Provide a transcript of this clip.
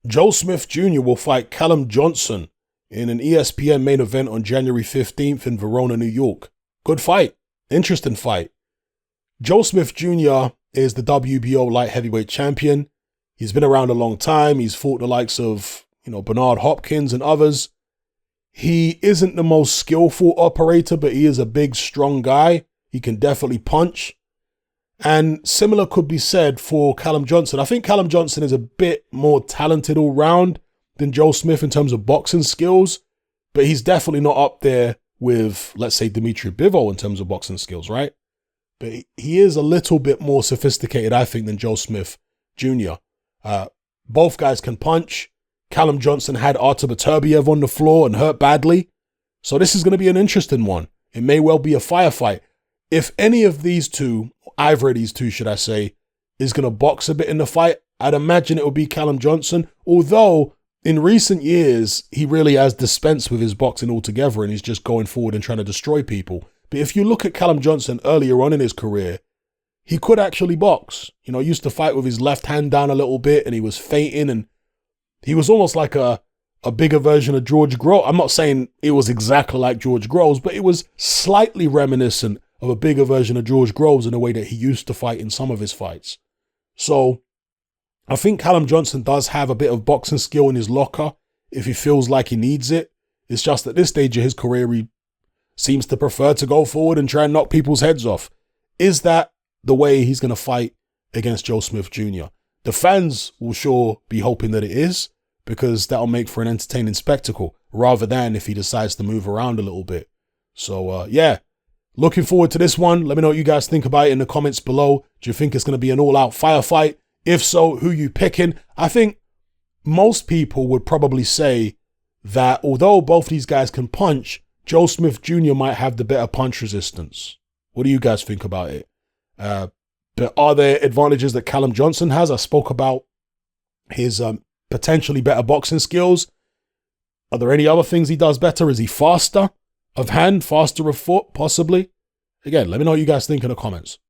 Joe Smith Jr. will fight Callum Johnson in an ESPN main event on January 15th in Verona, New York. Good fight. Interesting fight. Joe Smith Jr. is the WBO light heavyweight champion. He's been around a long time. He's fought the likes of, Bernard Hopkins and others. He isn't the most skillful operator, but he is a big, strong guy. He can definitely punch. And similar could be said for Callum Johnson. I think Callum Johnson is a bit more talented all round than Joe Smith in terms of boxing skills, but he's definitely not up there with, let's say, Dimitri Bivol in terms of boxing skills, right? But he is a little bit more sophisticated, I think, than Joe Smith Jr. Both guys can punch. Callum Johnson had Artur Beterbiev on the floor and hurt badly. So this is going to be an interesting one. It may well be a firefight. If any of these two, either of these two, should I say, is going to box a bit in the fight, I'd imagine it will be Callum Johnson. Although, in recent years, he really has dispensed with his boxing altogether and he's just going forward and trying to destroy people. But if you look at Callum Johnson earlier on in his career, he could actually box. He used to fight with his left hand down a little bit and he was feinting and he was almost like a bigger version of George Groves. I'm not saying it was exactly like George Groves, but it was slightly reminiscent of a bigger version of George Groves in the way that he used to fight in some of his fights. So I think Callum Johnson does have a bit of boxing skill in his locker if he feels like he needs it. It's just at this stage of his career, he seems to prefer to go forward and try and knock people's heads off. Is that the way he's going to fight against Joe Smith Jr.? The fans will sure be hoping that it is, because that'll make for an entertaining spectacle rather than if he decides to move around a little bit. So, yeah, looking forward to this one. Let me know what you guys think about it in the comments below. Do you think it's going to be an all-out firefight? If so, who you picking? I think most people would probably say that although both these guys can punch, Joe Smith Jr. might have the better punch resistance. What do you guys think about it? But are there advantages that Callum Johnson has? I spoke about his potentially better boxing skills. Are there any other things he does better? Is he faster of hand, faster of foot, possibly? Again, let me know what you guys think in the comments.